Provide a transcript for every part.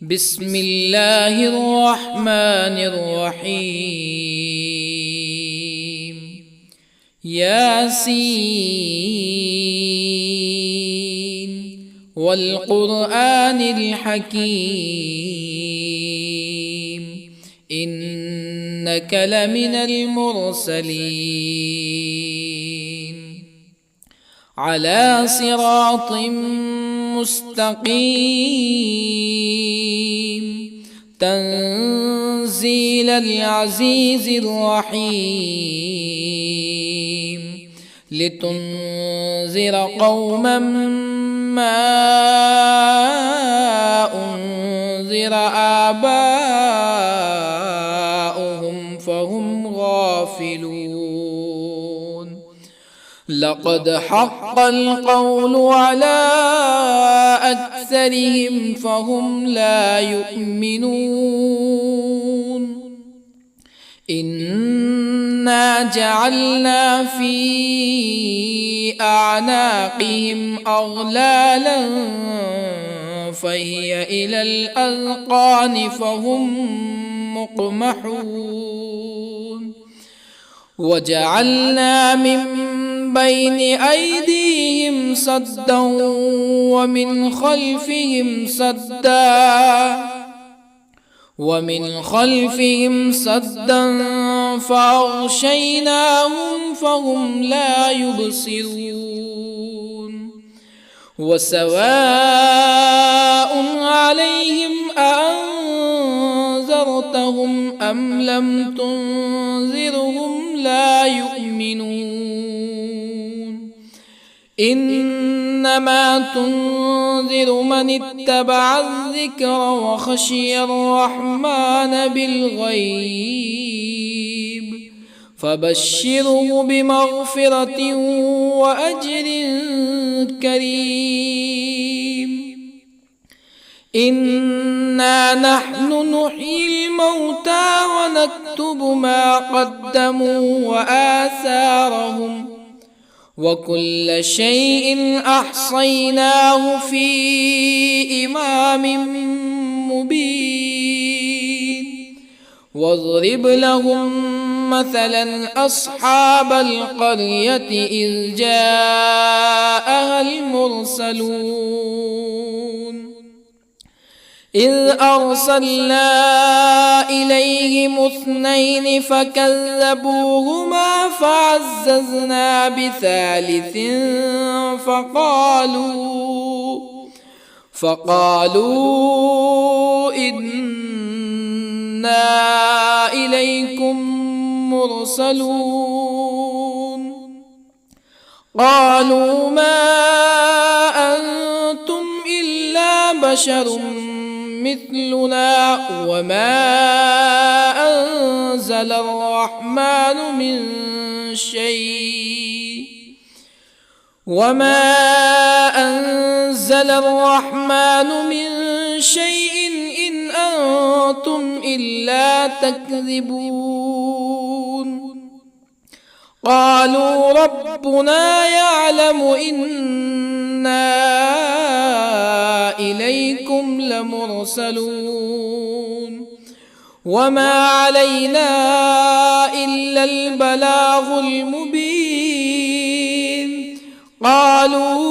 بسم الله الرحمن الرحيم. ياسين والقرآن الحكيم إنك لمن المرسلين على صراط مستقيم تنزيل العزيز الرحيم لتنذر قوما ما أنذر آباؤهم فهم غافلون. لقد حق القول على أكثرهم فهم لا يؤمنون. إنا جعلنا في أعناقهم أغلالا فهي إلى الأذقان فهم مقمحون. وجعلنا من بين أيديهم سدا ومن خلفهم سدا فأغشيناهم فهم لا يبصرون. وسواء عليهم أأنذرتهم أم لم تنذرهم لا يؤمنون. إنما تنذر من اتبع الذكر وخشي الرحمن بالغيب فبشره بمغفرة وأجر كريم. إنا نحن نحيي الموتى ونكتب ما قدموا وآثارهم وكل شيء أحصيناه في إمام مبين. واضرب لهم مثلا أصحاب القرية إذ جاءها المرسلون إذ أرسلنا إليهم اثنين فكذبوهما فعززنا بثالث فقالوا إنا إليكم مرسلون. قالوا ما أنتم إلا بشر مثلنا وما أنزل الرحمن من شيء إن أنتم إلا تكذبون. قالوا ربنا يعلم إنا إليكم لمرسلون وما علينا إلا البلاغ المبين. قالوا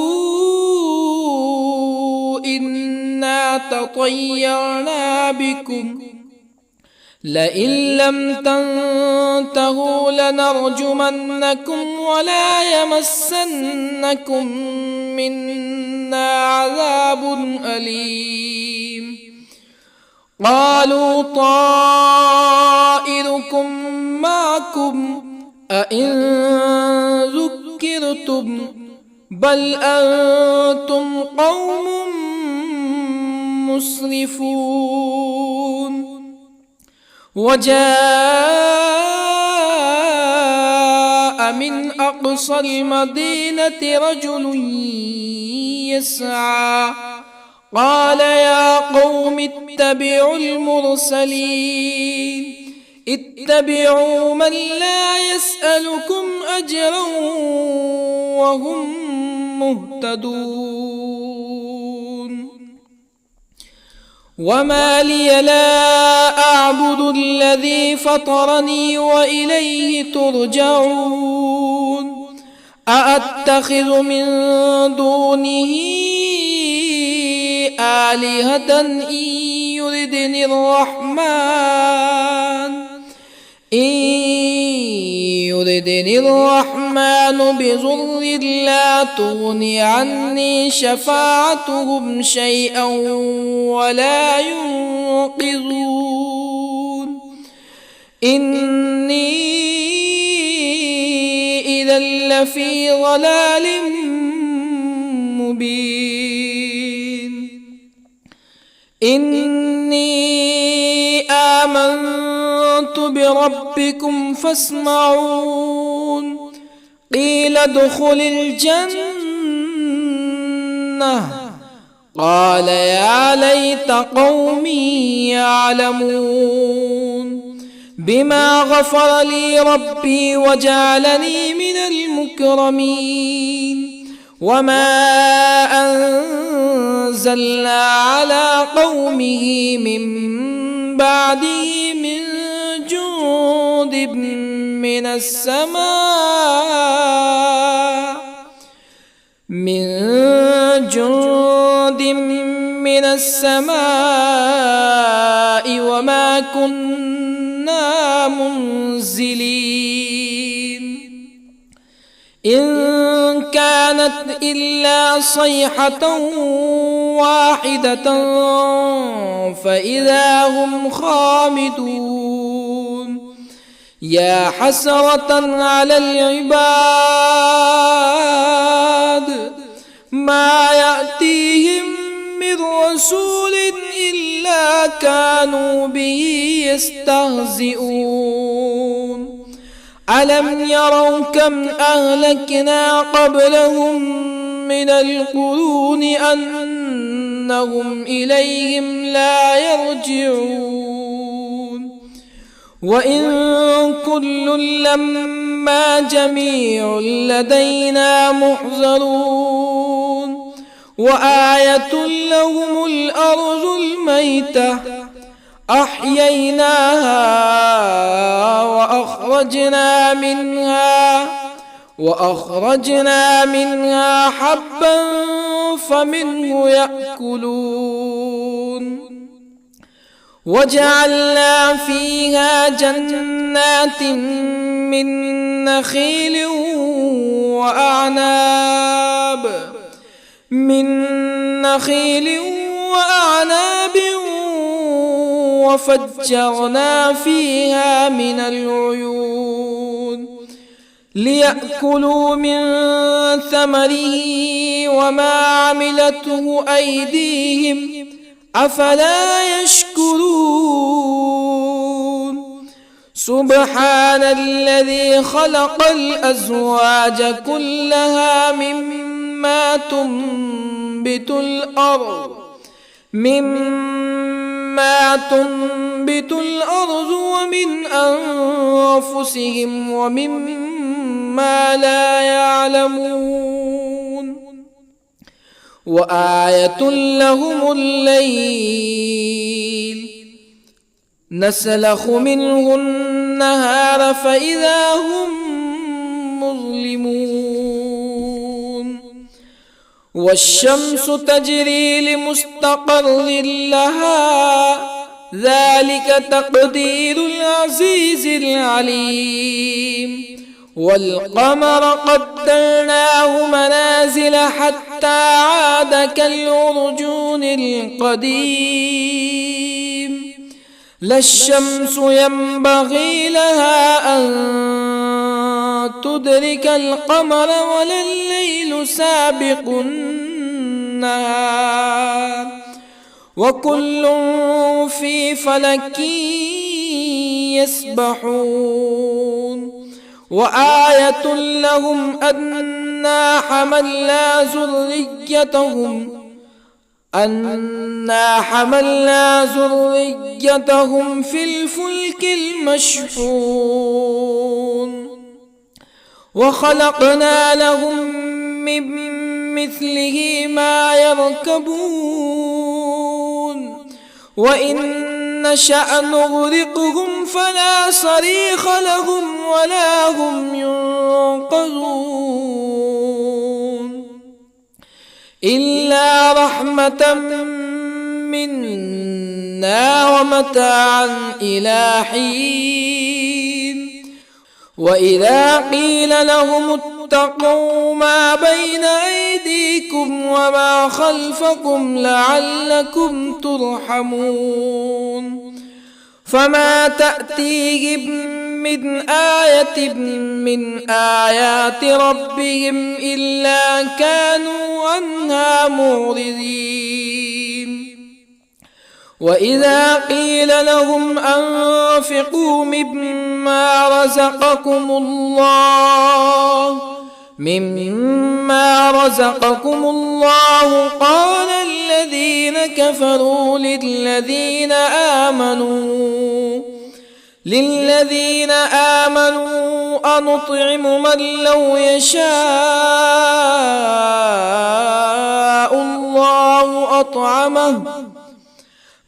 إنا تطيرنا بكم لئن لم تنتهوا لنرجمنكم ولا يمسنكم منا عذاب أليم. قالوا طائركم معكم أئن ذكرتم بل أنتم قوم مسرفون. وجاء من أقصى المدينة رجل يسعى قال يا قوم اتبعوا المرسلين اتبعوا من لا يسألكم أجرا وهم مهتدون. وما لي لا أعبد الذي فطرني وإليه ترجعون أأتخذ من دونه آلهة يردني الرحمن بضر لا تغن عني شفاعتهم شيئا ولا ينقذون إني إذا لفي ضلال مبين إني آمنت بربكم فاسمعون قيل ادخل الجنة قال يا ليت قومي يعلمون بما غفر لي ربي وجعلني من المكرمين وما أنزلنا على قومه من بعده من جند من السماء وما كنا منزلين إن كانت إلا صيحة واحدة فإذا هم خامدون يا حسرة على العباد ما يأتيهم من رسول إلا كانوا به يستهزئون ألم يروا كم أهلكنا قبلهم من القرون أنهم إليهم لا يرجعون وإن كل لما جميع لدينا محضرون وآية لهم الأرض الميتة أحييناها وأخرجنا منها حبا فمنه يأكلون وجعلنا فيها جنات من نخيل وأعناب وفجرنا فيها من العيون ليأكلوا من ثمره وما عملته أيديهم أفلا يشكرون سبحان الذي خلق الأزواج كلها مما تنبت الأرض ومن أنفسهم ومما لا يعلمون وآية لهم الليل نسلخ منه النهار فإذا هم مظلمون والشمس تجري لمستقر لها ذلك تقدير العزيز العليم والقمر قدرناه منازل حتى عاد كالعرجون القديم لا الشمس ينبغي لها أن تدرك القمر ولا الليل سابق النهار وكل في فلك يسبحون وآية لهم أنا حملنا ذريتهم في الفلك المشحون وخلقنا لهم من مثله ما يركبون وإن نشأ نغرقهم فلا صريخ لهم ولا هم ينقذون إلا رحمة منا ومتاعا إلى حين وإذا قيل لهم اتقوا ما بين أيديكم وما خلفكم لعلكم ترحمون فما تأتيهم من آية من آيات ربهم إلا كانوا عنها معرضين وإذا قيل لهم أنفقوا مما رزقكم الله قال الذين كفروا للذين آمنوا أنطعم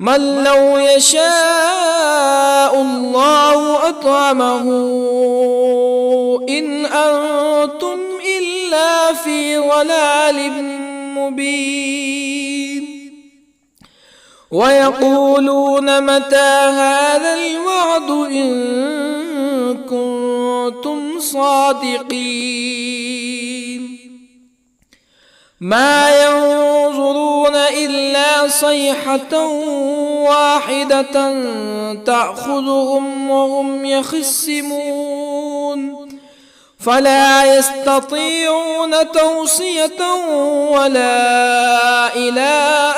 من لو يشاء الله أطعمه إن أنتم إلا في ضلال مبين ويقولون متى هذا الوعد إن كنتم صادقين ما ينظرون إلا صيحة واحدة تأخذهم وهم يخصمون فلا يستطيعون توصية ولا إلى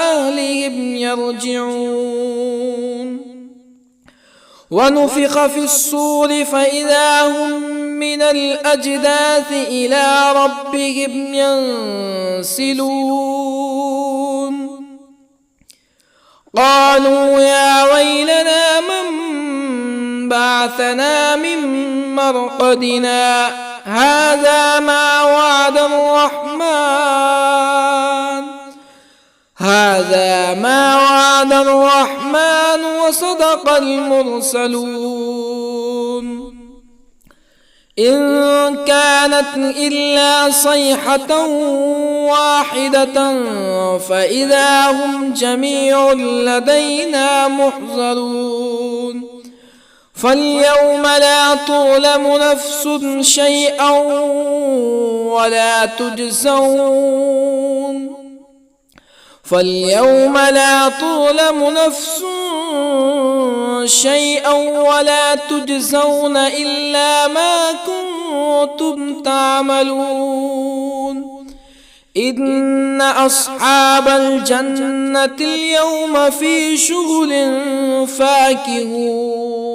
أهلهم يرجعون ونفخ في الصور فإذا هم من الأجداث إلى ربهم ينسلون قالوا يا ويلنا من بعثنا من مرقدنا هذا ما وعد الرحمن وصدق المرسلون إن كانت إلا صيحة واحدة فإذا هم جميع لدينا محضرون فاليوم لا تظلم نفس شيئا ولا تجزون إلا ما كنتم تعملون إن أصحاب الجنة اليوم في شغل فاكهون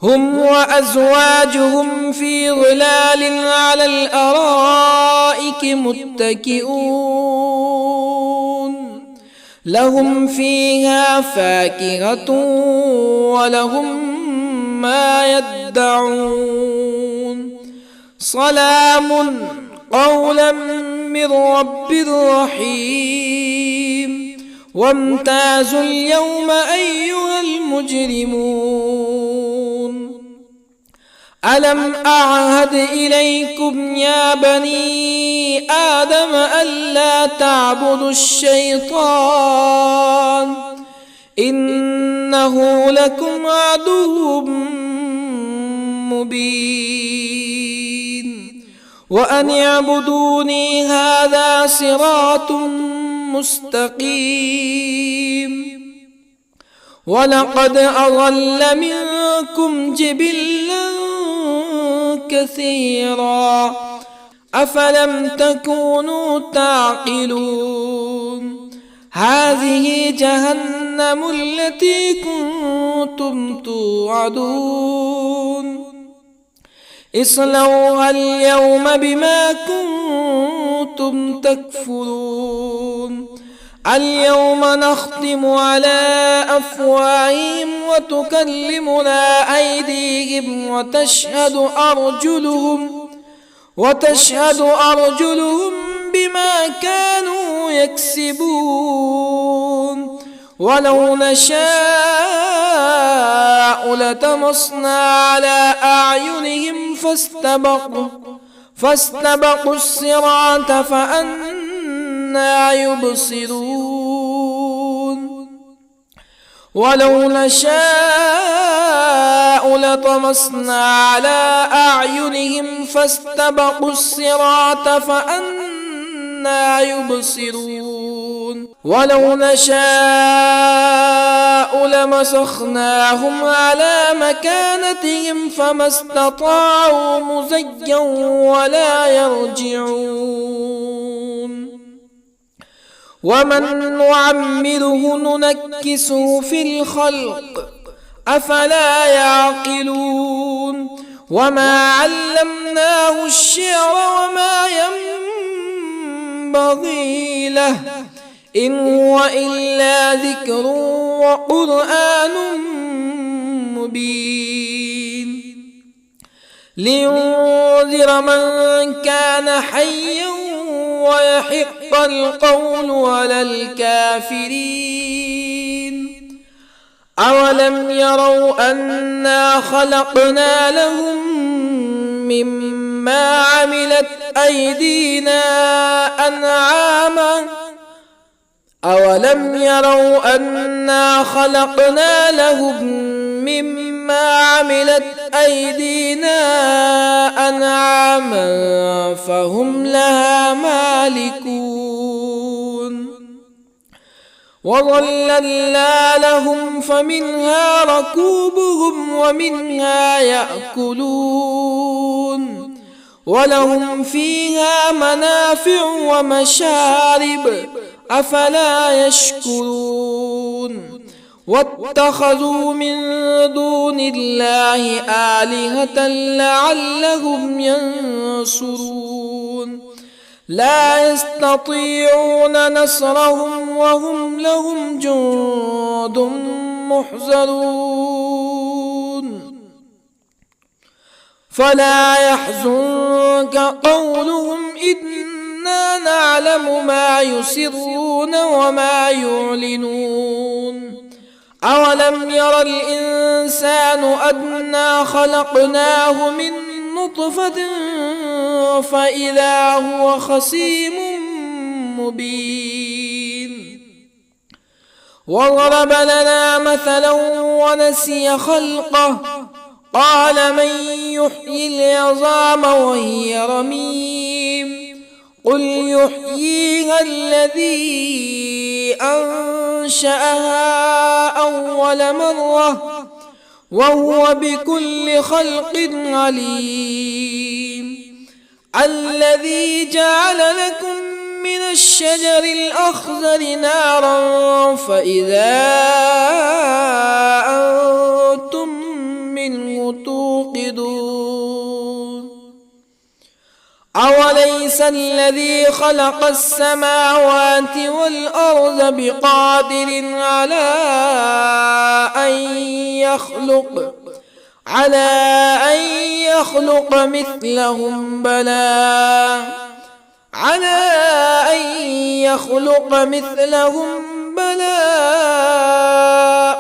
هم وأزواجهم في ظلال على الأرائك متكئون لهم فيها فاكهة ولهم ما يدعون سلام قولا من رب رحيم وامتازوا اليوم أيها المجرمون ألم أعهد إليكم يا بني آدم ألا تعبدوا الشيطان إنه لكم عدو مبين وأن اعبدوني هذا صراط مستقيم ولقد أضل منكم جبلا كثيرا أفلم تكونوا تعقلون هذه جهنم التي كنتم توعدون اصلوها اليوم بما كنتم تكفرون اليوم نختم على أفواههم وتكلمنا أيديهم وتشهد أرجلهم بما كانوا يكسبون ولو نشاء لطمسنا على أعينهم فاستبقوا الصراط فأنى يبصرون ولو نشاء لطمسنا على أعينهم فاستبقوا الصراط فأنى يبصرون ولو نشاء لمسخناهم على مكانتهم فما استطاعوا مزيا ولا يرجعون ومن نعمره ننكسه في الخلق أفلا يعقلون وما علمناه الشعر وما ينبغي له إن هو إلا ذكر وقرآن مبين لينذر من كان حيا ويحق القول على الكافرين أولم يروا أنا خلقنا لهم مما عملت أيدينا أنعاما أولم يروا أنا خلقنا لهم مما عملت أيدينا أنعاما فهم لها مالكون وظللنا لهم فمنها ركوبهم ومنها يأكلون ولهم فيها منافع ومشارب أفلا يشكرون واتخذوا من دون الله آلهة لعلهم ينصرون لا يستطيعون نصرهم وهم لهم جند محضرون فلا يحزنك قولهم إنا نعلم ما يسرون وما يعلنون أولم ير الإنسان أنا خلقناه من نطفة فإذا هو خصيم مبين وضرب لنا مثلا ونسي خلقه قال من يحيي العظام وهي رميم قل يحييها الذي أنشأها أول مرة وهو بكل خلق عليم الذي جعل لكم من الشجر الأخضر نارا فإذا أنتم منه توقدون أوليس الذي خلق السماوات والأرض بقادر على أن يخلق مثلهم بلى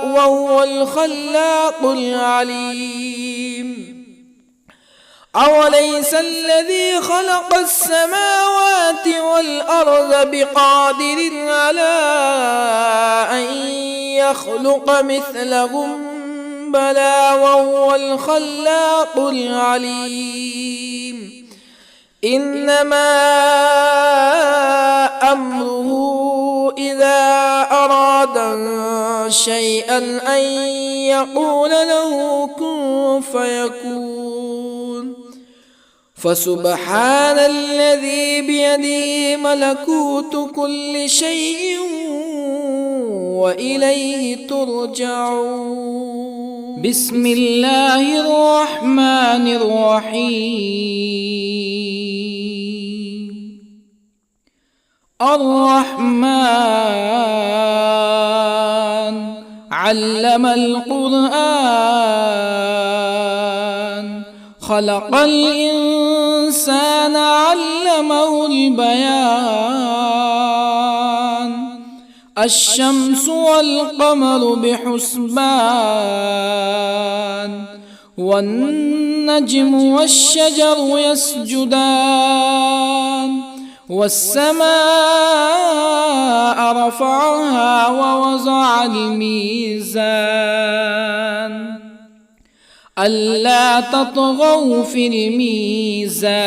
وهو الخلاق العليم أوليس الذي خلق السماوات والأرض بقادر على أن يخلق مثلهم بلى وهو الخلاق العليم إنما أمره إذا أراد شيئا أن يقول له كن فيكون فسبحان الذي بيده ملكوت كل شيء وإليه ترجعون بسم الله الرحمن الرحيم الرحمن علم القرآن خلق الإنسان الإنسان علمه البيان الشمس والقمر بحسبان والنجم والشجر يسجدان والسماء رفعها ووضع الميزان ألا تطغوا في الميزان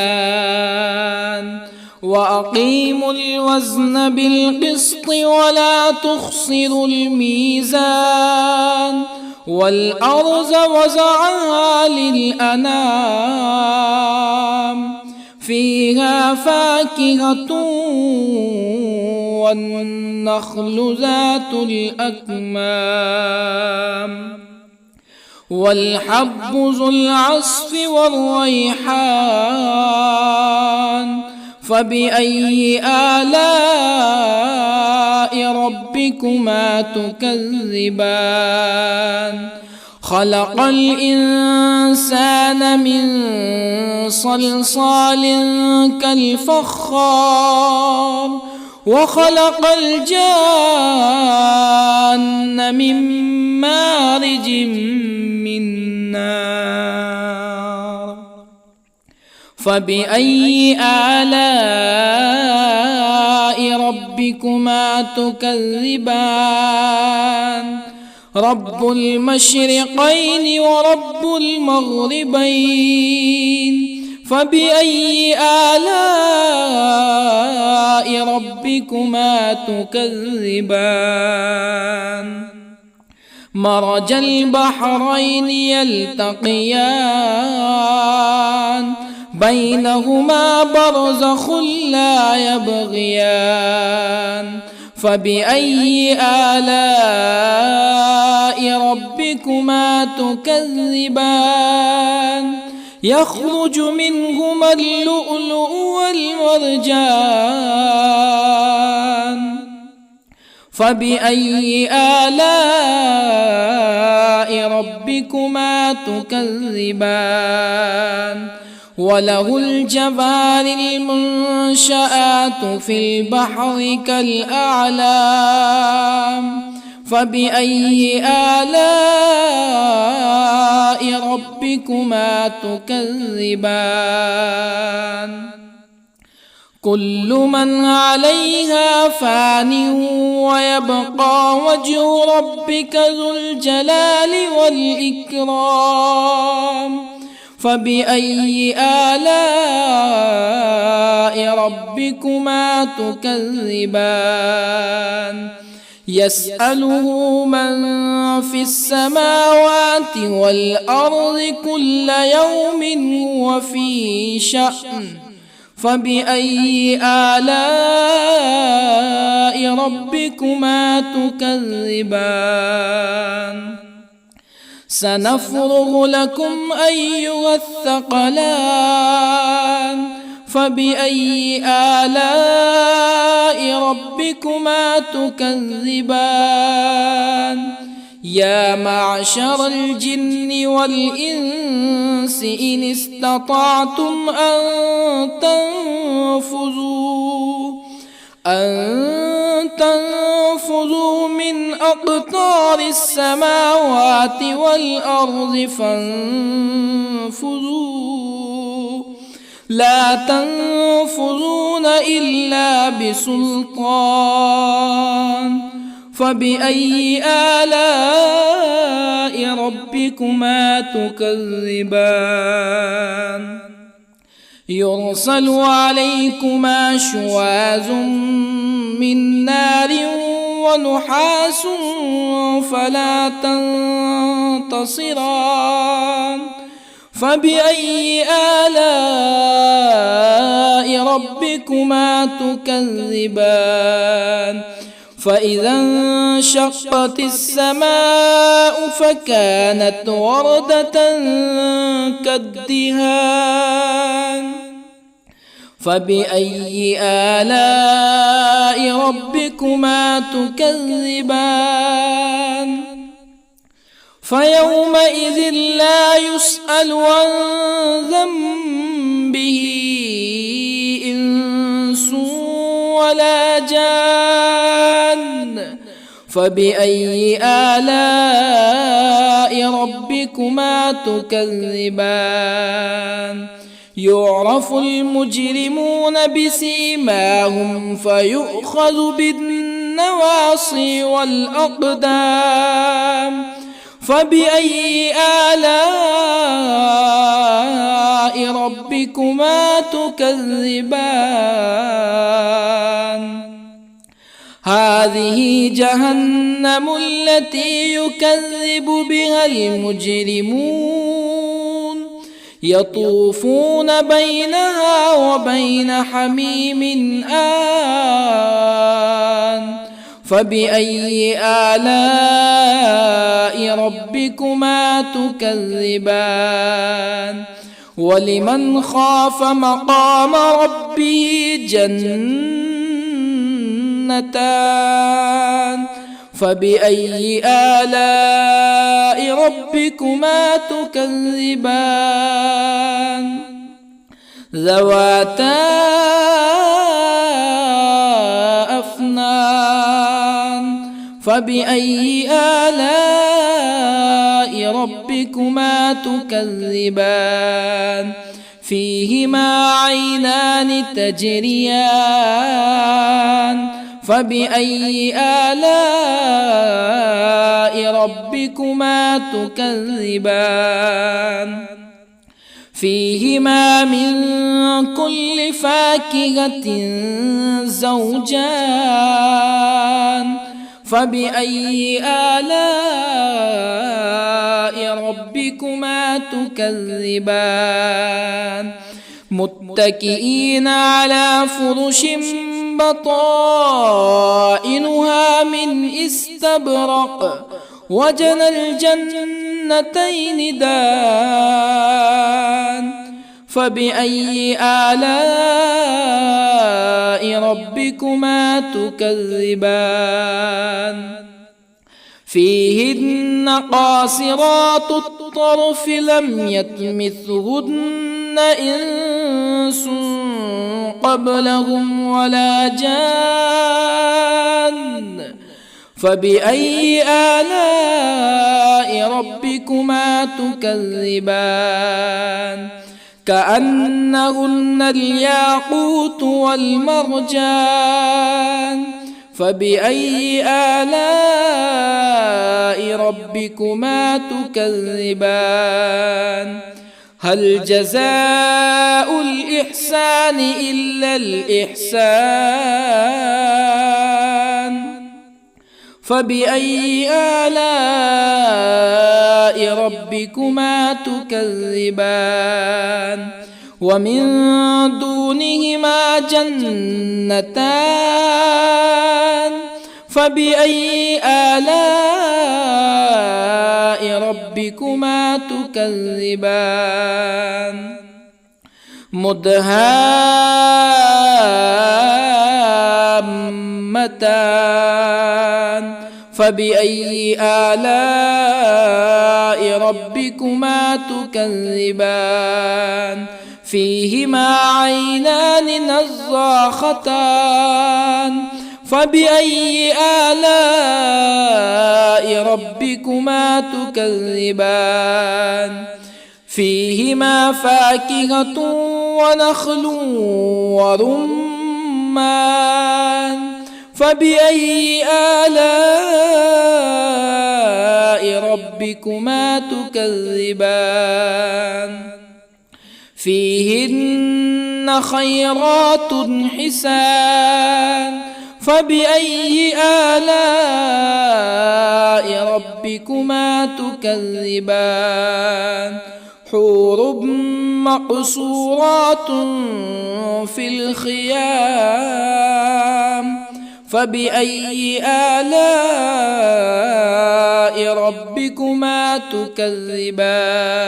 وأقيموا الوزن بالقسط ولا تخسروا الميزان والأرض وضعها للأنام فيها فاكهة والنخل ذات الأكمام والحب ذو العصف والريحان فبأي آلاء ربكما تكذبان خلق الإنسان من صلصال كالفخار وخلق الجان من مارج من نار فبأي آلاء ربكما تكذبان رب المشرقين ورب المغربين فبأي آلاء ربكما تكذبان مرج البحرين يلتقيان بينهما برزخ لا يبغيان فبأي آلاء ربكما تكذبان يخرج منهما اللؤلؤ والمرجان فبأي آلاء ربكما تكذبان وله الجوار المنشآت في البحر كالأعلام فبأي آلاء ربكما تكذبان كل من عليها فان ويبقى وجه ربك ذو الجلال والإكرام فبأي آلاء ربكما تكذبان يسأله من في السماوات والأرض كل يوم هو في شأن فبأي آلاء ربكما تكذبان سنفرغ لكم أيها الثقلان فبأي آلاء ربكما تكذبان يا معشر الجن والإنس إن استطعتم أن تنفذوا من أقطار السماوات والأرض فانفذوا لا تنفذون إلا بسلطان فبأي آلاء ربكما تكذبان يرسل عليكما شواظ من نار ونحاس فلا تنتصران فبأي آلاء ربكما تكذبان فإذا انشقت السماء فكانت وردة كالدهان فبأي آلاء ربكما تكذبان فيومئذ لا يسأل عن ذنبه ولا جان فبأي آلاء ربكما تكذبان يعرف المجرمون بسيماهم فيؤخذ بالنواصي والأقدام فبأي آلاء ربكما تكذبان هذه جهنم التي يكذب بها المجرمون يطوفون بينها وبين حميم آن فبأي آلاء ربكما تكذبان ولمن خاف مقام ربه جنتان فبأي آلاء ربكما تكذبان ذواتا أفنان فبأي آلاء ربكما تكذبان فيهما عينان تجريان فبأي آلاء ربكما تكذبان فيهما من كل فاكهة زوجان فبأي آلاء ربكما تكذبان متكئين على فرش بطائنها من استبرق وجنى الجنتين دان فبأي آلاء ربكما تكذبان فيهن قاصرات الطرف لم يطمثهن إنس قبلهم ولا جان فبأي آلاء ربكما تكذبان كأنهن الياقوت والمرجان فبأي آلاء ربكما تكذبان هل جزاء الإحسان إلا الإحسان فبأي آلاء ربكما تكذبان ومن دونهما جنتان فبأي آلاء ربكما تكذبان مدهامتان فبأي آلاء ربكما تكذبان فيهما عينان نضاختان فبأي آلاء ربكما تكذبان فيهما فاكهة ونخل ورمان فبأي آلاء ربكما تكذبان فيهن خيرات حسان فبأي آلاء ربكما تكذبان حور مقصورات في الخيام فبأي آلاء ربكما تكذبان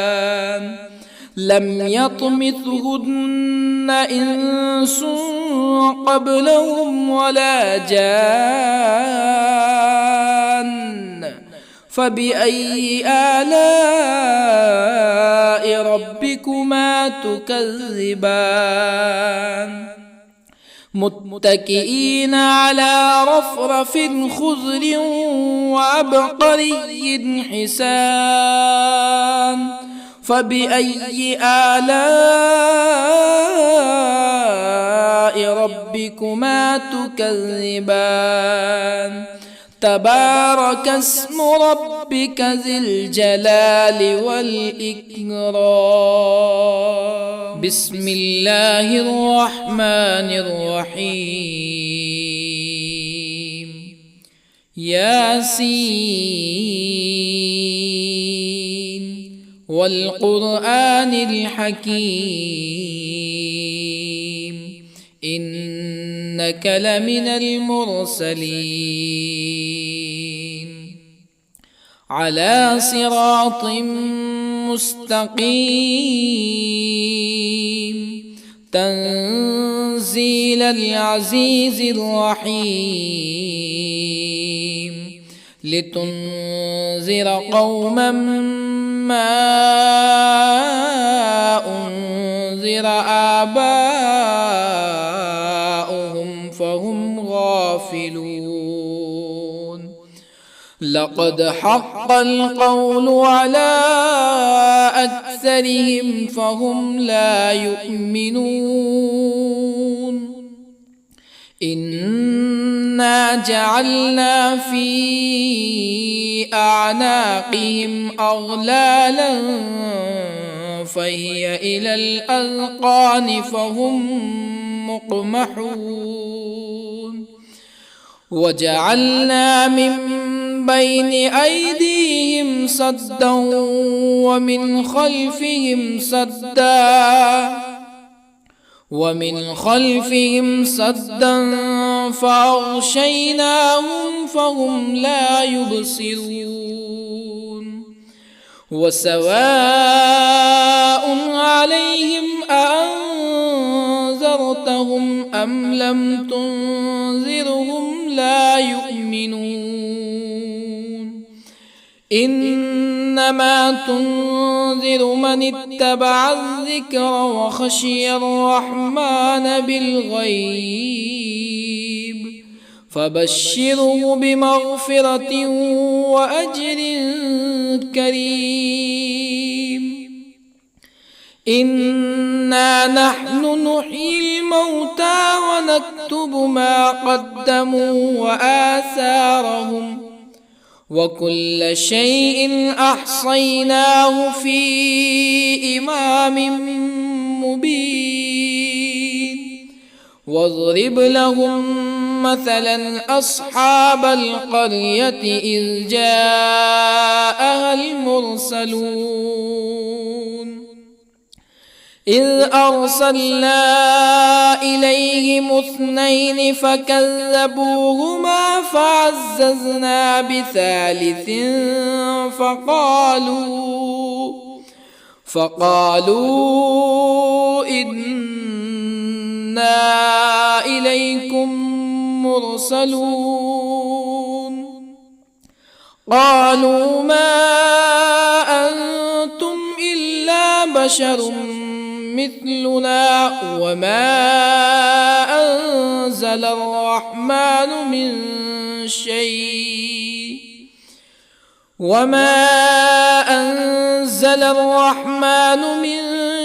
لم يطمثهن إنس قبلهم ولا جان فبأي آلاء ربكما تكذبان متكئين على رفرف خضر وعبقري حسان فبأي آلاء ربكما تكذبان تبارك اسم ربك ذي الجلال والإكرام بسم الله الرحمن الرحيم ياسين والقرآن الحكيم إنك لمن المرسلين على صراط مستقيم تنزيل العزيز الرحيم لتنذر قوما ما أنذر آباؤهم فهم غافلون لقد حق القول على أكثرهم فهم لا يؤمنون إنا جعلنا في أعناقهم أغلالا فهي إلى الأذقان فهم مقمحون وجعلنا من بين أيديهم سدا ومن خلفهم سدا فأغشيناهم فهم لا يبصرون وسواء عليهم أأنذرتهم أم لم تنذرهم لا يؤمنون إنما تنذر من اتبع الذكر وخشي الرحمن بالغيب فبشره بمغفرة وأجر كريم إنا نحن نحيي الموتى ونكتب ما قدموا وآثارهم وكل شيء أحصيناه في إمام مبين واضرب لهم مثلا أصحاب القرية إذ جاءها المرسلون إذ أرسلنا إليهم اثنين فكذبوهما فعززنا بثالث فقالوا إنا إليكم مرسلون قالوا ما أنتم إلا بشر مثلنا وما أنزل الرحمن من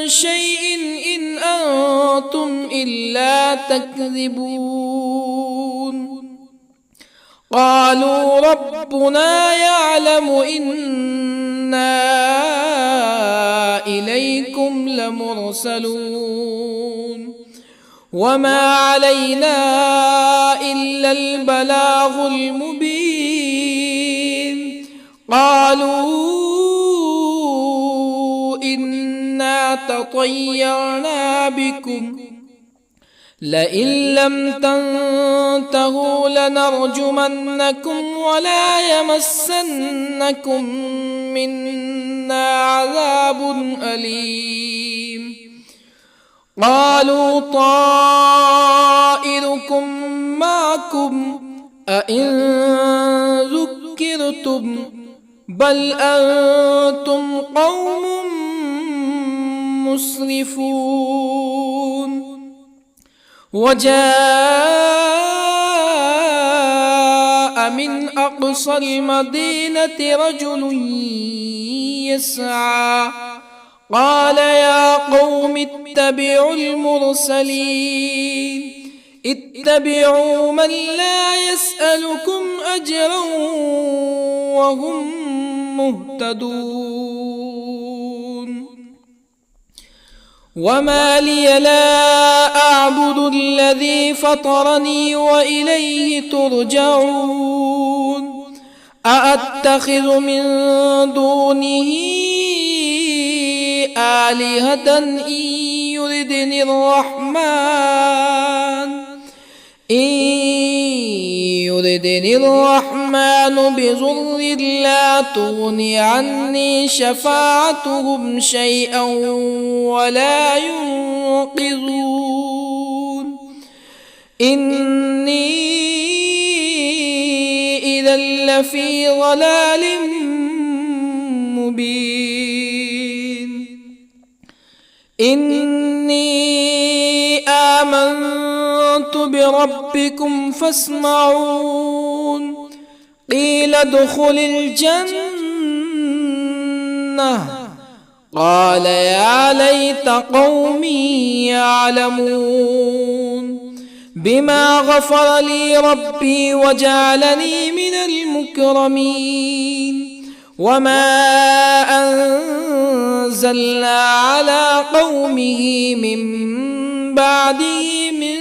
شيء إن أنتم إلا تكذبون قالوا ربنا يعلم إنا إليكم لمرسلون وما علينا إلا البلاغ المبين قالوا إنا تطيرنا بكم لئن لم تنتهوا لنرجمنكم ولا يمسنكم منا عذاب أليم قالوا طائركم معكم أئن ذكرتم بل أنتم قوم مسرفون وجاء من أقصى المدينة رجل يسعى قال يا قوم اتبعوا المرسلين اتبعوا من لا يسألكم أجرا وهم مهتدون وما لي لا أعبد الذي فطرني وإليه ترجعون أأتخذ من دونه آلهة إن يردني الرحمن بضر لا تغني عني شفاعتهم شيئا ولا ينقذون إني إذا لفي ضلال مبين إني آمنت بربكم فاسمعون قيل ادخل الجنة قال يا ليت قومي يعلمون بما غفر لي ربي وجعلني من المكرمين وما أنزلنا على قومه من بعده من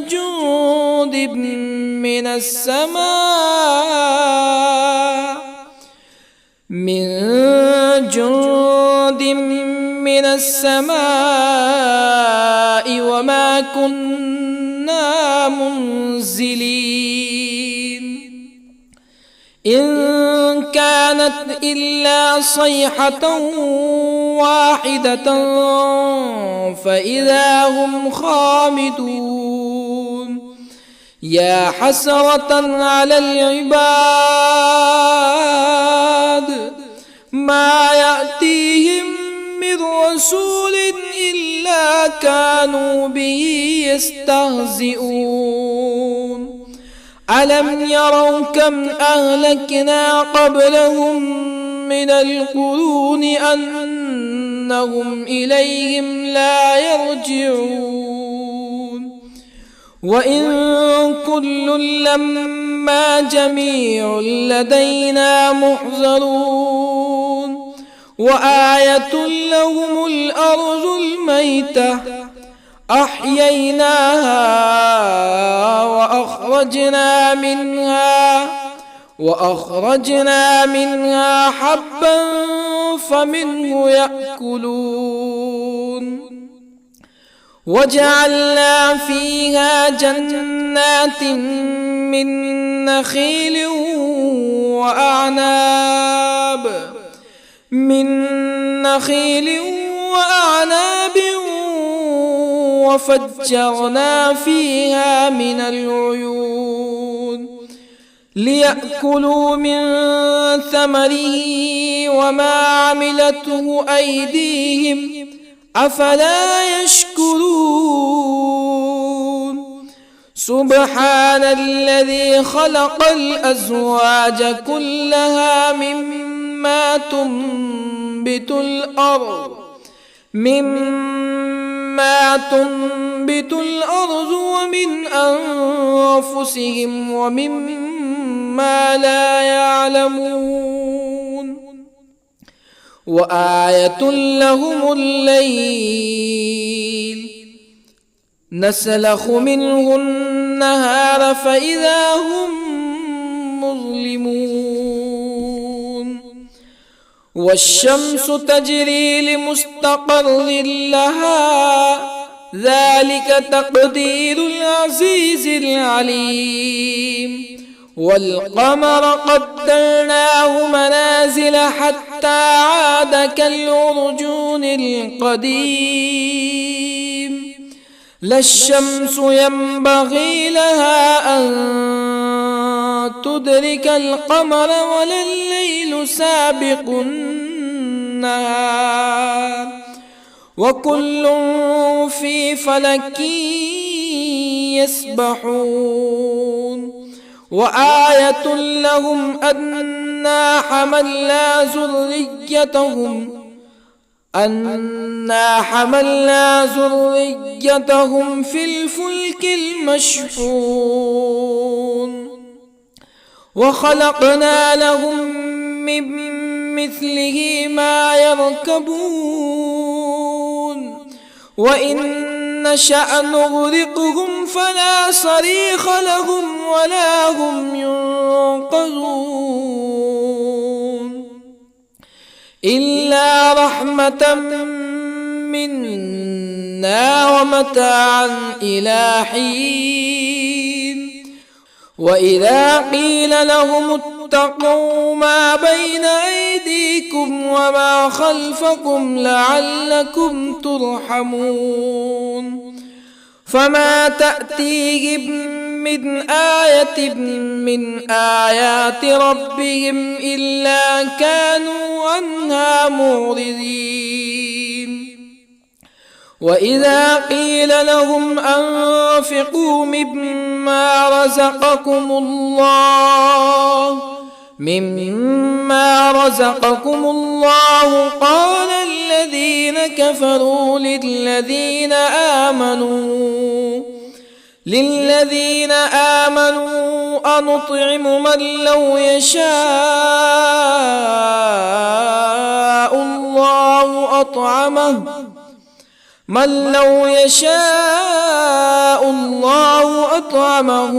جند من السماء وما كنا منزلين إن كانت إلا صيحة واحدة فإذا هم خامدون يا حسرة على العباد ما يأتيهم من رسول إلا كانوا به يستهزئون ألم يروا كم أهلكنا قبلهم من القرون أنهم إليهم لا يرجعون وإن كل لما جميع لدينا محضرون وآية لهم الأرض الميتة أحييناها وأخرجنا منها حبا فمنه يأكلون وجعلنا فيها جنات من نخيل وأعناب وفجرنا فيها من العيون ليأكلوا من ثمره وما عملته أيديهم أفلا يشكرون سبحان الذي خلق الأزواج كلها مما تنبت الأرض ومن أنفسهم ومما لا يعلمون وآية لهم الليل نسلخ منه النهار فإذا هم مظلمون والشمس تجري لمستقر لها ذلك تقدير العزيز العليم والقمر قدرناه منازل حتى عاد كالعرجون القديم لا الشمس ينبغي لها أن تدرك القمر ولا الليل سابق النهار وكل في فلك يسبحون وآية لهم أنا حملنا ذريتهم في الفلك المشحون وخلقنا لهم من مثله ما يركبون وإن نشأ نغرقهم فلا صريخ لهم ولا هم ينقذون إلا رحمة منا ومتاعا إلى حين وإذا قيل لهم اتقوا ما بين أيديكم وما خلفكم لعلكم ترحمون فما تأتيهم من آية من آيات ربهم إلا كانوا عنها معرضين وإذا قيل لهم أنفقوا مما رزقكم الله قال الذين كفروا للذين آمنوا أنطعم من لو يشاء الله أطعمه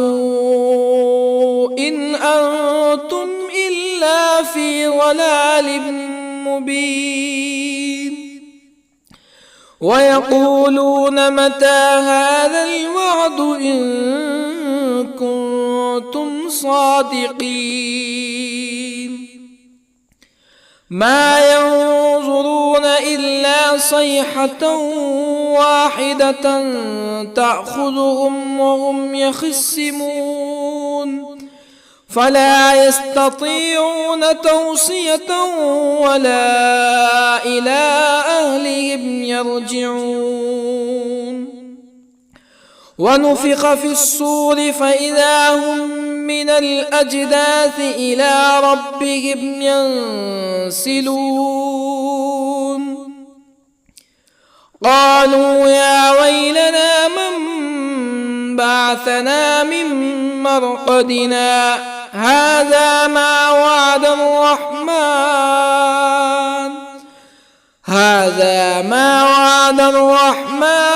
إن أنتم إلا في ضلال مبين ويقولون متى هذا الوعد إن كنتم صادقين ما ينظرون إلا صيحة واحدة تأخذهم وهم يخصمون فلا يستطيعون توصية ولا إلى أهلهم يرجعون ونفخ في الصور فإذا هم من الأجداث إلى ربهم ينسلون قالوا يا ويلنا من بعثنا من مرقدنا هذا ما وعد الرحمن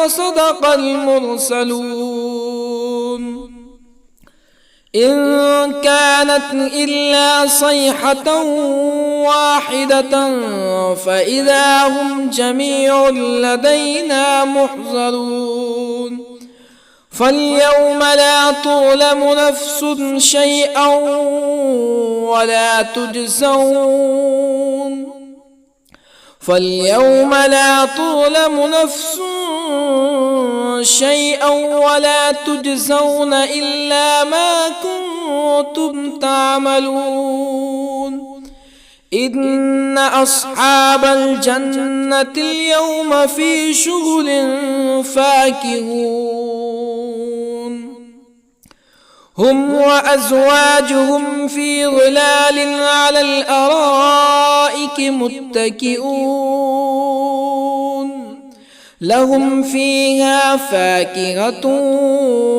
وصدق المرسلون إن كانت إلا صيحة واحدة فإذا هم جميع لدينا محضرون فاليوم لا تظلم نفس شيئا ولا تجزون إلا ما كنتم تعملون إن أصحاب الجنة اليوم في شغل فاكهون هم وأزواجهم في ظلال على الأرائك متكئون لهم فيها فاكهة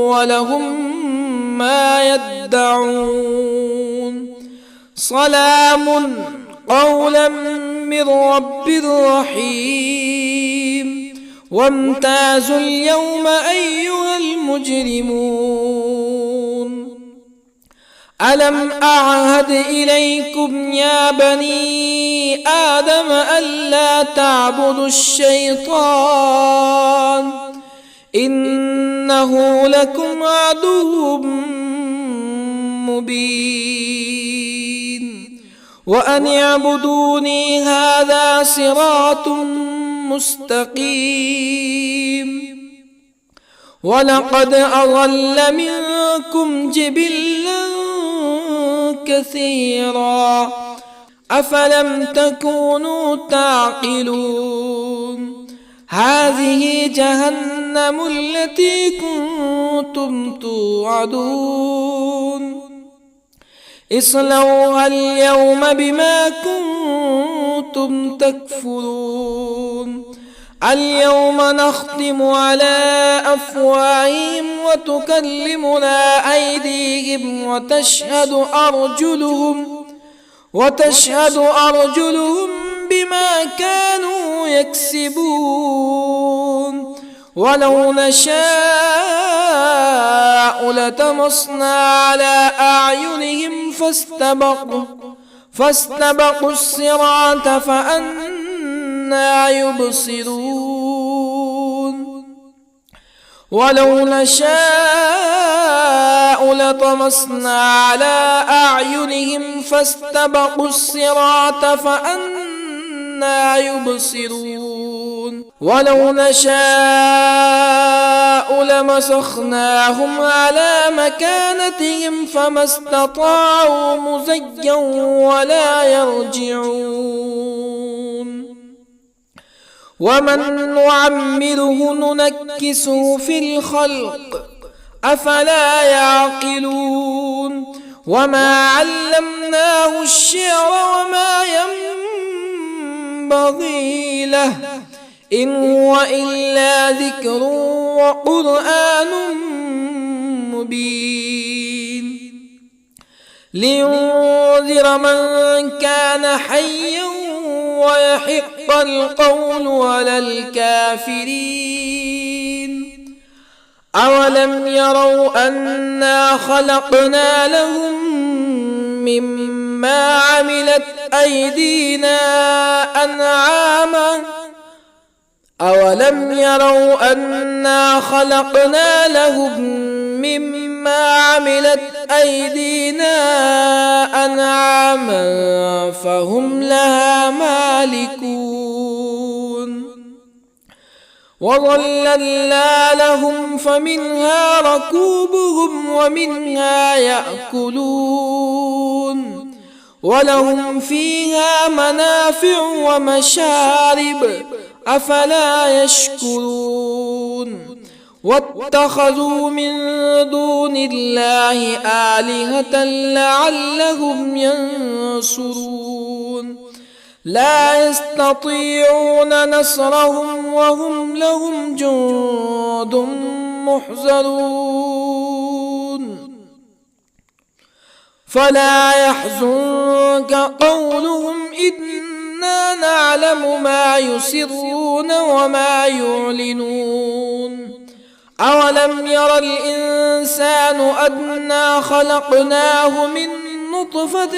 ولهم ما يدعون سلام قولا من رب رحيم وامتازوا اليوم أيها المجرمون ألم أعهد إليكم يا بني آدم ألا تعبدوا الشيطان إنه لكم عدو مبين وأن اعبدوني هذا صراط مستقيم ولقد أضل منكم جبلا كثيرا أفلم تكونوا تعقلون هذه جهنم التي كنتم توعدون اصلوها اليوم بما كنتم تكفرون اليوم نختم على أفواههم وتكلمنا أيديهم وتشهد أرجلهم بما كانوا يكسبون ولو نشاء لطمسنا على أعينهم فاستبقوا الصراط فأنى يبصرون ولو نشاء لطمسنا على أعينهم فاستبقوا الصراط فأنى يبصرون ولو نشاء لمسخناهم على مكانتهم فما استطاعوا مزيا ولا يرجعون ومن نعمره ننكسه في الخلق أفلا يعقلون وما علمناه الشعر وما ينبغي له إن هو إلا ذكر وقرآن مبين لينذر من كان حيا ويحق القول على الكافرين أولم يروا أنا خلقنا لهم مما عملت أيدينا أنعاما أولم يروا أنا خلقنا لهم مما عملت أيدينا أنعاما فهم لها مالكون وظللنا لهم فمنها ركوبهم ومنها يأكلون ولهم فيها منافع ومشارب أفلا يشكرون واتخذوا من دون الله آلهة لعلهم ينصرون لا يستطيعون نصرهم وهم لهم جند محضرون فلا يحزنك قولهم إنا نعلم ما يسرون وما يعلنون أولم ير الإنسان أنا خلقناه من نطفة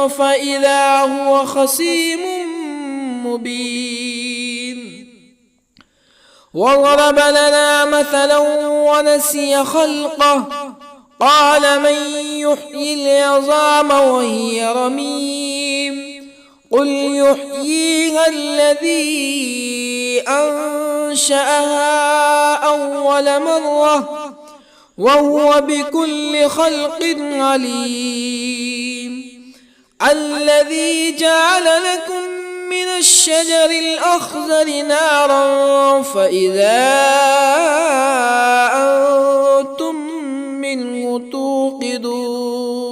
فإذا هو خصيم مبين وضرب لنا مثلا ونسي خلقه قال من يحيي العظام وهي رميم قل يحييها الذي أنشأها أول مرة وهو بكل خلق عليم الذي جعل لكم من الشجر الأخضر نارا فإذا أنتم منه توقدون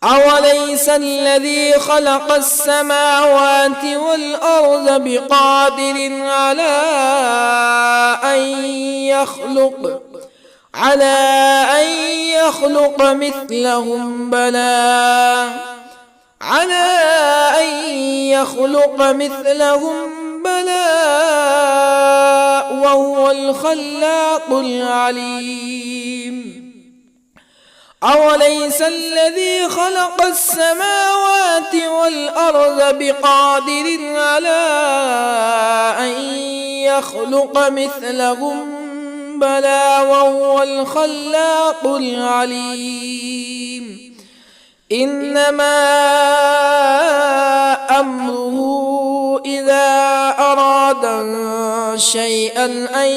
أوليس الذي خلق السماوات والأرض بقادر على أن يخلق مثلهم بلى وهو الخلاق العليم أوليس الذي خلق السماوات والأرض بقادر على أن يخلق مثلهم بلى وهو الخلاق العليم إنما أمره إذا أراد شيئا أن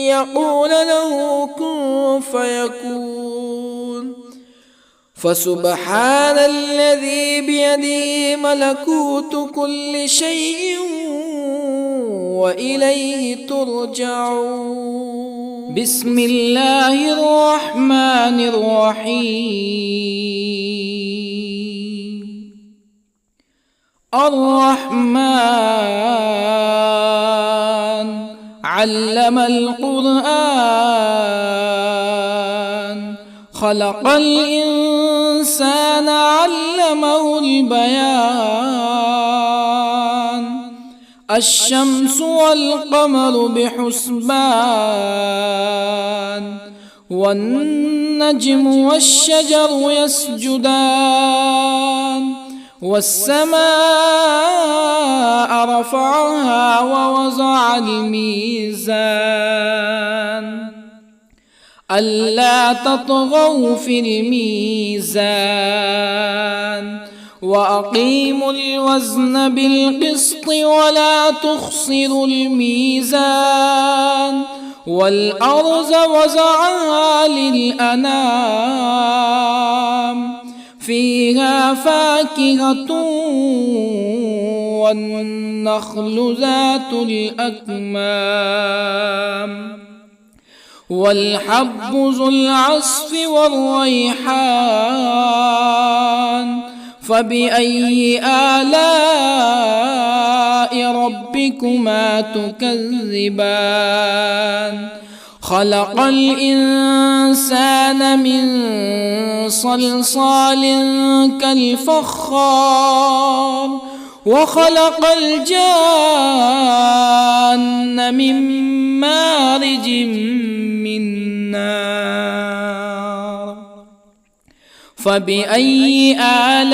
يقول له كن فيكون فسبحان الذي بيده ملكوت كل شيء وإليه ترجعون. بسم الله الرحمن الرحيم. الرحمن علم القرآن، خلق الإنسان علمه البيان. الشمس والقمر بحسبان، والنجم والشجر يسجدان. والسماء رفعها ووضع الميزان، ألا تطغوا في الميزان. وأقيموا الوزن بالقسط ولا تخسروا الميزان. والأرض وضعها للأنام، فيها فاكهة والنخل ذات الأكمام، والحب ذو العصف والريحان. فبأي آلاء ربكما تكذبان؟ خلق الإنسان من صلصال كالفخار، وخلق الجان من مارج من نار. فبأي آلاء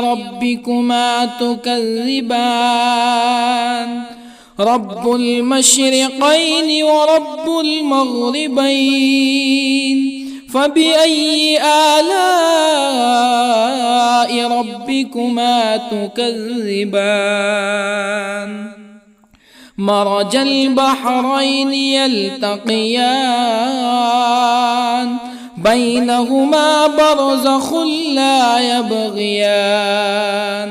ربكما تكذبان؟ رب المشرقين ورب المغربين. فبأي آلاء ربكما تكذبان؟ مرج البحرين يلتقيان، بينهما برزخ لا يبغيان.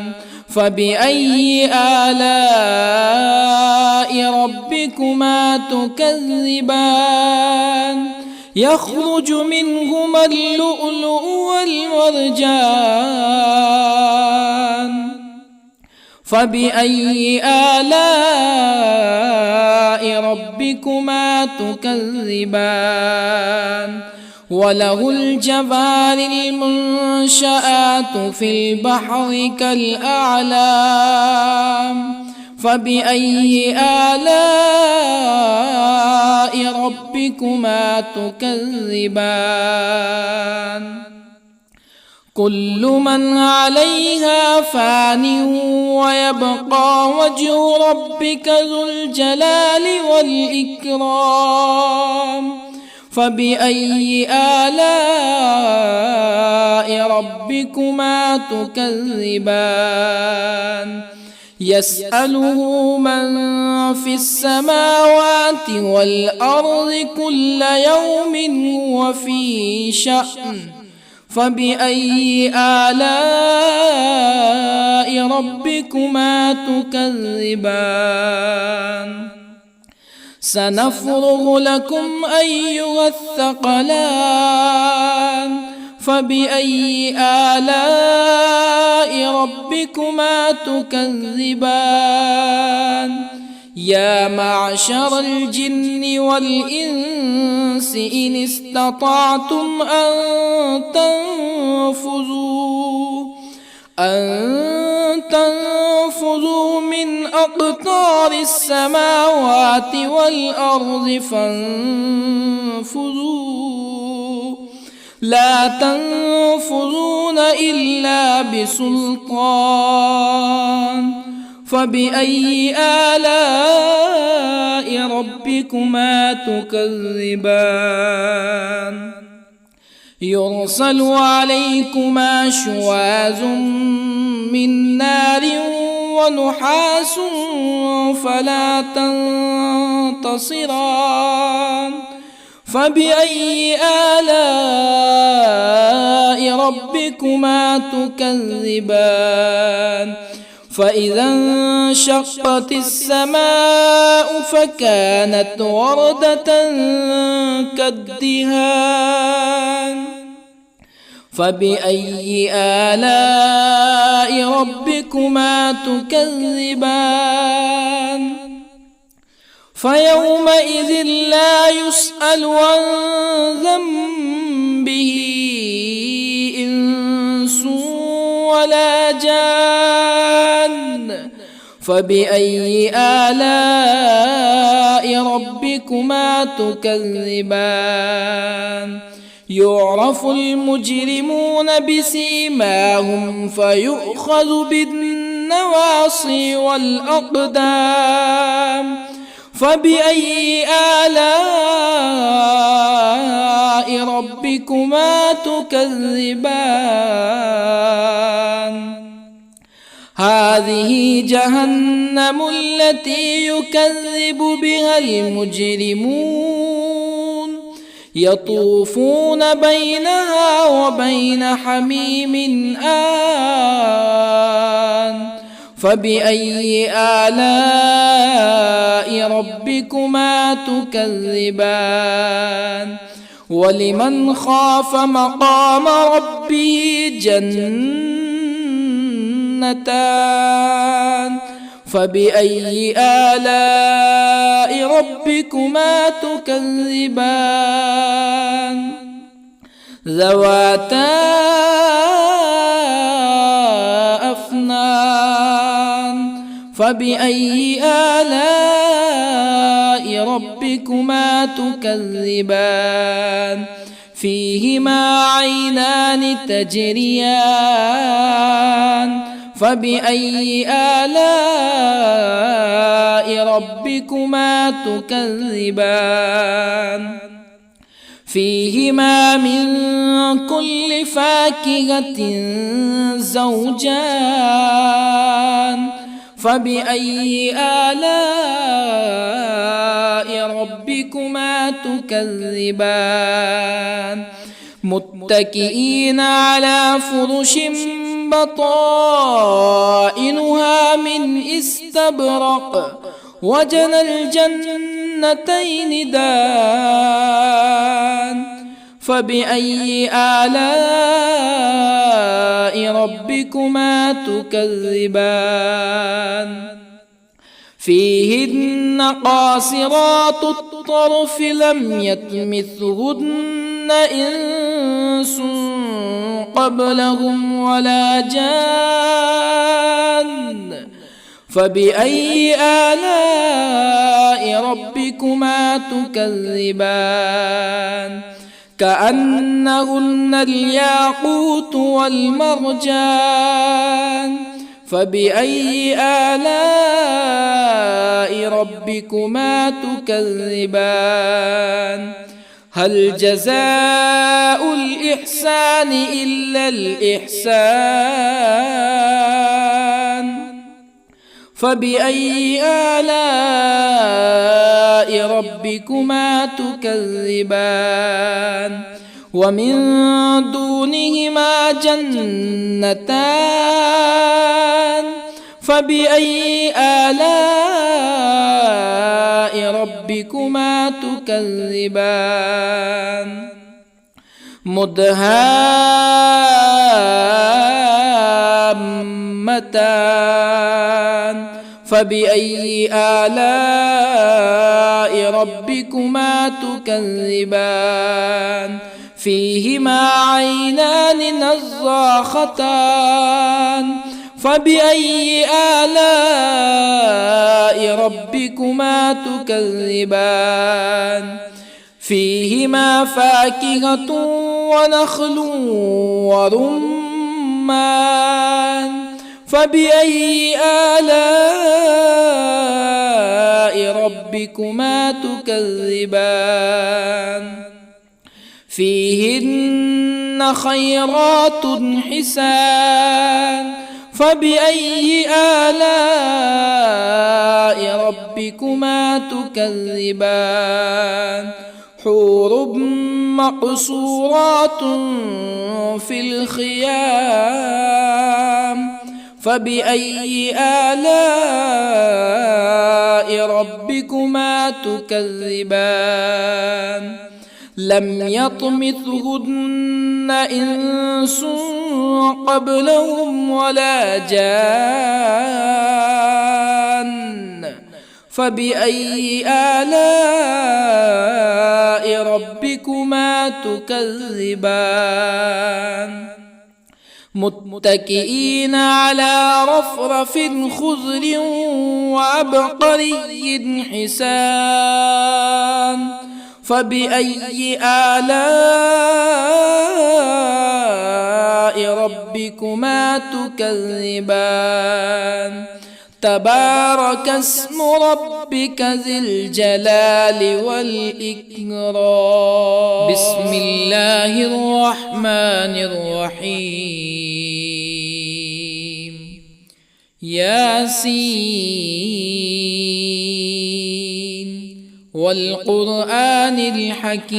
فبأي آلاء ربكما تكذبان؟ يخرج منهما اللؤلؤ والمرجان. فبأي آلاء ربكما تكذبان؟ وله الجوار المنشآت في البحر كالأعلام. فبأي آلاء ربكما تكذبان؟ كل من عليها فان ويبقى وجه ربك ذو الجلال والإكرام. فبأي آلاء ربكما تكذبان؟ يسأله من في السماوات والأرض كل يوم هو في شأن. فبأي آلاء ربكما تكذبان؟ سنفرغ لكم أيها الثقلان. فبأي آلاء ربكما تكذبان؟ يا معشر الجن والإنس إن استطعتم أن تنفذوا من أقطار السماوات والأرض فانفذوا، لا تنفذون إلا بسلطان. فبأي آلاء ربكما تكذبان؟ يرسل عليكما شواظ من نار ونحاس فلا تنتصران. فبأي آلاء ربكما تكذبان؟ فإذا انشقت السماء فكانت وردة كالدهان فبأي آلاء ربكما تكذبان فيومئذ لا يسأل عن ذنبه إنس ولا جان فبأي آلاء ربكما تكذبان يعرف المجرمون بسيماهم فيؤخذ بالنواصي والأقدام فبأي آلاء ربكما تكذبان هذه جهنم التي يكذب بها المجرمون يطوفون بينها وبين حميم آن فبأي آلاء ربكما تكذبان ولمن خاف مقام ربه جنتان فبأي آلاء ربكما تكذبان ذواتا أفنان فبأي آلاء ربكما تكذبان فيهما عينان تجريان فبأي آلاء ربكما تكذبان فيهما من كل فاكهة زوجان فبأي آلاء ربكما تكذبان متكئين على فرش بطائنها من استبرق وجنى الجنتين دان فبأي آلاء ربكما تكذبان فيهن قاصرات الطرف لم يطمثهن إنس قبلهم ولا جان فبأي آلاء ربكما تكذبان كأنهن الياقوت والمرجان فبأي آلاء ربكما تكذبان هل جزاء الإحسان إلا الإحسان فبأي آلاء ربكما تكذبان ومن دونهما جنتان فبأي آلاء ربكما تكذبان مدهامتان فبأي آلاء ربكما تكذبان فيهما عينان نضاختان فبأي آلاء ربكما تكذبان فيهما فاكهة ونخل ورمان فبأي آلاء ربكما تكذبان فيهن خيرات حسان فبأي آلاء ربكما تكذبان حور مقصورات في الخيام فبأي آلاء ربكما تكذبان لم يطمثهن إنس قبلهم ولا جان فبأي آلاء ربكما تكذبان متكئين على رفرف خضر وعبقري حسان فبأي آلاء ربكما تكذبان تبارك اسم ربك ذي الجلال والإكرام بسم الله الرحمن الرحيم ياسين والقرآن الحكيم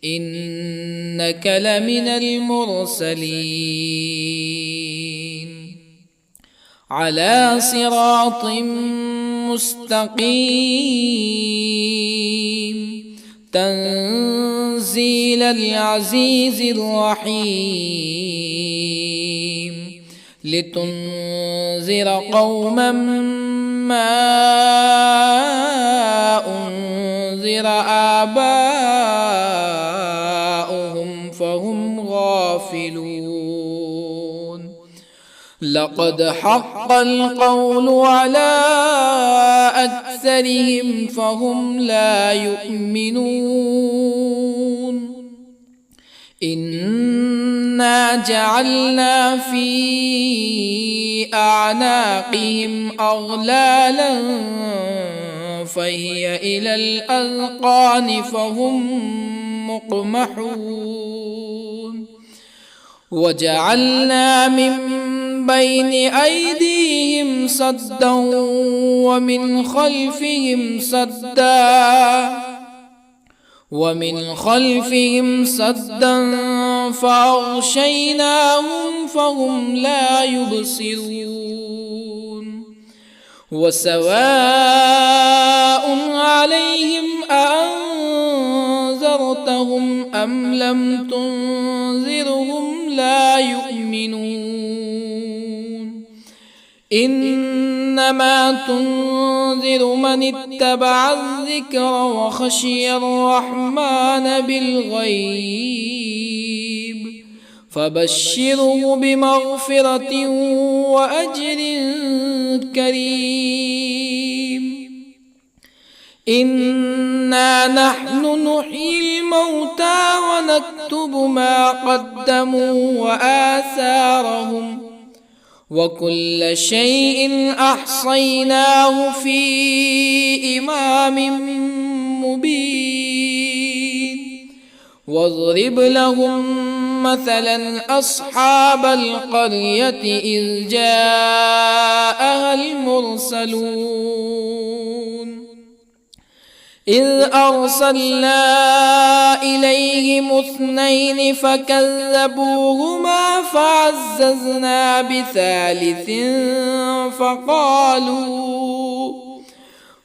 إنك لمن المرسلين على صراط مستقيم تنزيل العزيز الرحيم لتنذر قوما ما أنذر آباؤهم فهم غافلون لقد حق القول على أكثرهم فهم لا يؤمنون إنا جعلنا في أعناقهم أغلالا فهي إلى الأذقان فهم مقمحون وجعلنا من بين أيديهم سدا ومن خلفهم سدا فأغشيناهم فهم لا يبصرون وسواء عليهم أأنذرتهم أم لم تنذرهم لا يؤمنون إنما تنذر من اتبع الذكر وخشي الرحمن بالغيب فبشره بمغفرة وأجر كريم إنا نحن نحيي الموتى ونكتب ما قدموا وآثارهم وكل شيء أحصيناه في إمام مبين واضرب لهم مثلا أصحاب القرية إذ جاءها المرسلون إذ أرسلنا إليهم 2 فكذبوهما فعززنا بثالث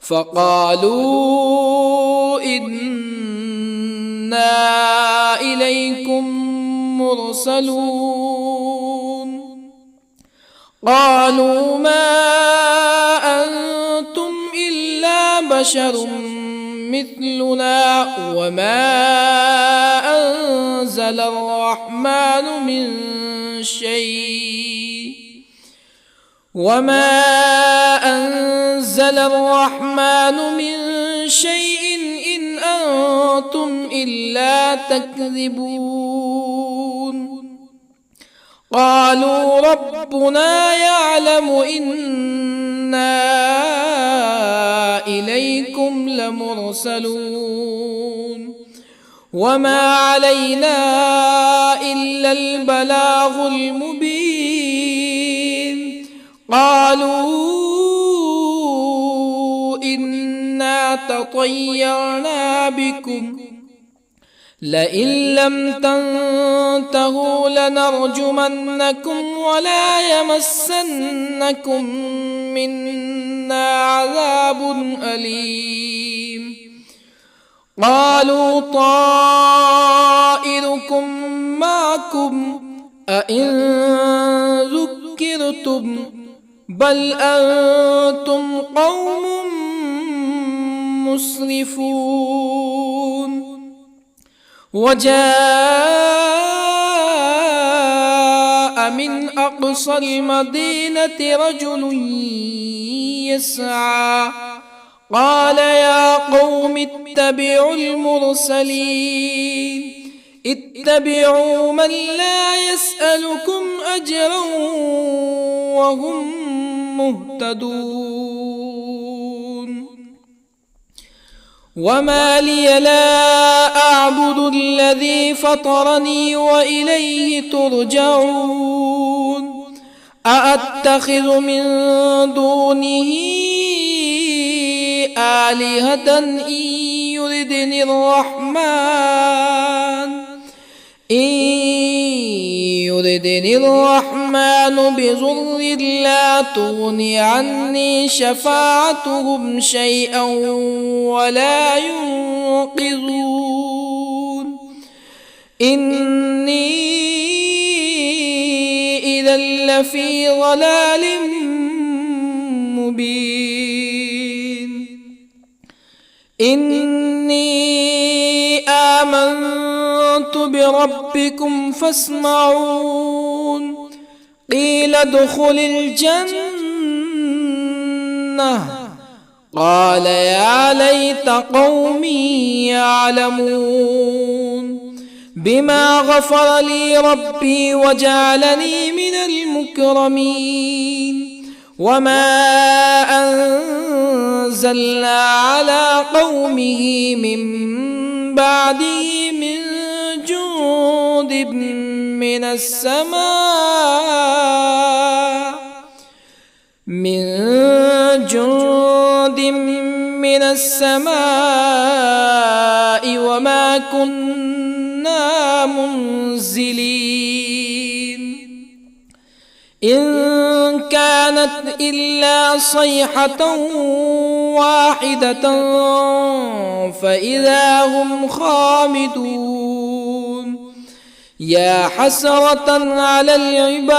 فقالوا إنا إليكم مرسلون قالوا ما أنتم إلا بشر مثلنا وما أنزل الرحمن من شيء إن أنتم إلا تكذبون قالوا ربنا يعلم إنا إليكم لمرسلون وما علينا إلا البلاغ المبين قالوا إنا تطيرنا بكم لئن لم تنتهوا لنرجمنكم ولا يمسنكم منا عذاب أليم قالوا طائركم معكم أئن ذكرتم بل أنتم قوم مسرفون وجاء من أقصى المدينة رجل يسعى قال يا قوم اتبعوا المرسلين اتبعوا من لا يسألكم أجرا وهم مهتدون وما لي لا أعبد الذي فطرني وإليه ترجعون أأتخذ من دونه آلهة إن يردني الرحمن بضر لا تغني عني شفاعتهم شيئا ولا ينقذون إني إذا لفي ضلال مبين إني آمنت بربكم فاسمعون قيل ادخل الجنة قال يا ليت قومي يعلمون بما غفر لي ربي وجعلني من المكرمين وما أنزلنا على قومه من بعده من جند من السماء وما كنا منزلين إن كانت إلا صيحة واحدة فإذا هم خامدون يا حسرة على العباد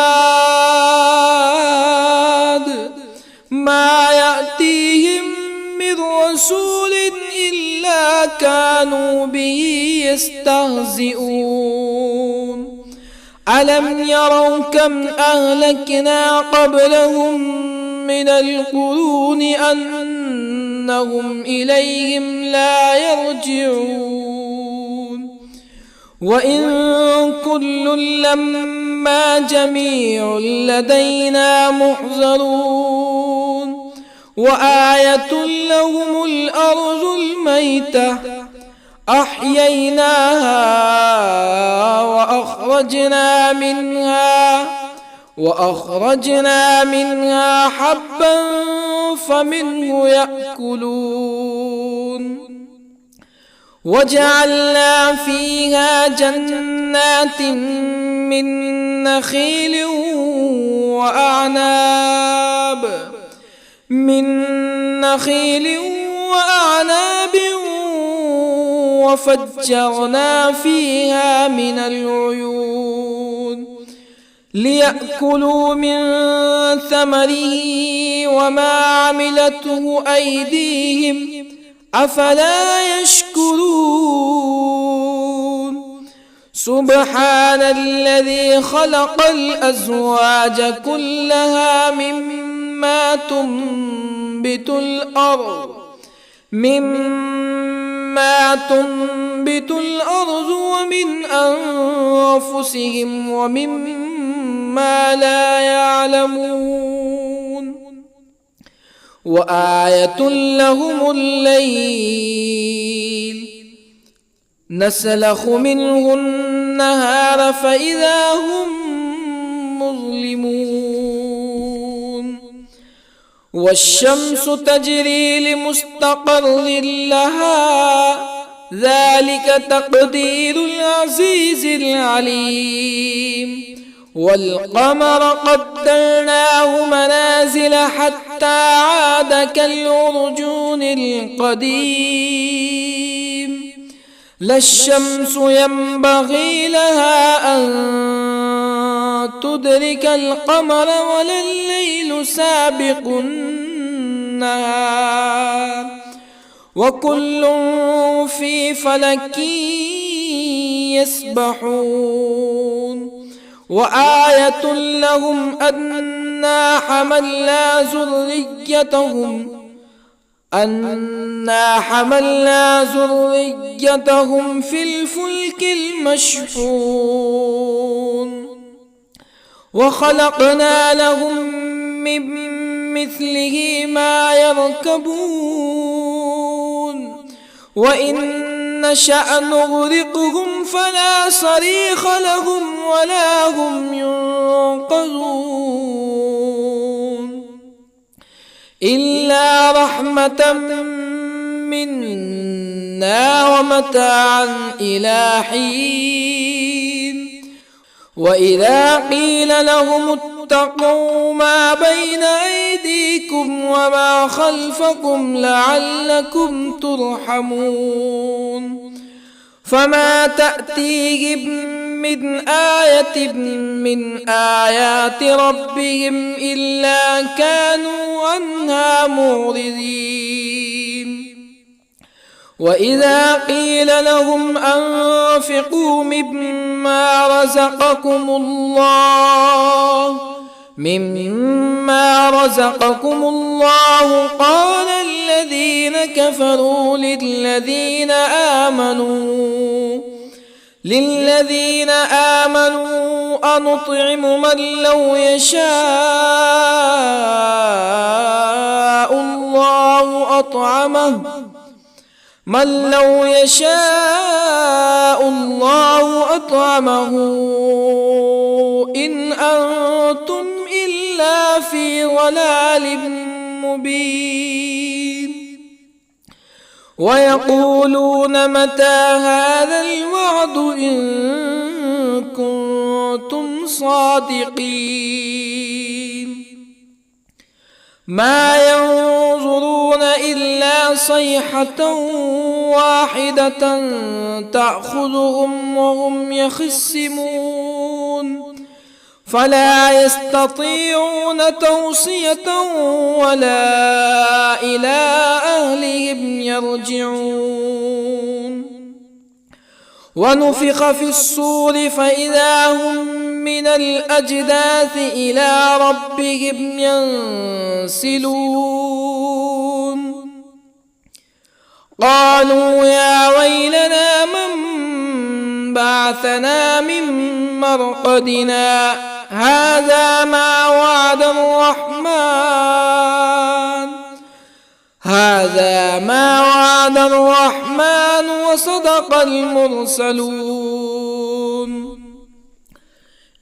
ما يأتيهم من رسول إلا كانوا به يستهزئون ألم يروا كم أهلكنا قبلهم من القرون أنهم إليهم لا يرجعون وإن كل لما جميع لدينا محضرون وآية لهم الأرض الميتة أحييناها وأخرجنا منها حبا فمنه يأكلون وجعلنا فيها جنات من نخيل وأعناب وفجرنا فيها من العيون ليأكلوا من ثمره وما عملته أيديهم أفلا يشكرون سبحان الذي خلق الأزواج كلها مما تنبت الأرض ومن أنفسهم ومما لا يعلمون وآية لهم الليل نسلخ منه النهار فإذا هم مظلمون والشمس تجري لمستقر لها ذلك تقدير العزيز العليم. والقمر قدرناه منازل حتى عاد كالعرجون القديم. لا الشمس ينبغي لها أن تدرك القمر ولا الليل سابق النهار وكل في فلك يسبحون. وآية لهم أنا حملنا ذريتهم في الفلك المشحون وخلقنا لهم من مثله ما يركبون وإن نشأ نغرقهم فلا صريخ لهم ولا هم ينقذون إلا رحمة منا ومتاعا إلى حين. وإذا قيل لهم اتقوا ما بين أيديكم وما خلفكم لعلكم ترحمون فما تأتيهم من آية من آيات ربهم إلا كانوا عنها معرضين. وإذا قيل لهم أنفقوا مما رزقكم الله قال الذين كفروا للذين آمنوا أنطعم من لو يشاء الله أطعمه إن أنتم إلا في ضلال مبين. ويقولون متى هذا الوعد إن كنتم صادقين ما ينظرون إلا صيحة واحدة تأخذهم وهم يخصمون فلا يستطيعون توصية ولا إلى أهلهم يرجعون. ونفخ في الصور فإذا هم من الأجداث إلى ربهم ينسلون قالوا يا ويلنا من بعثنا من مرقدنا هذا ما وعد الرحمن وصدق المرسلون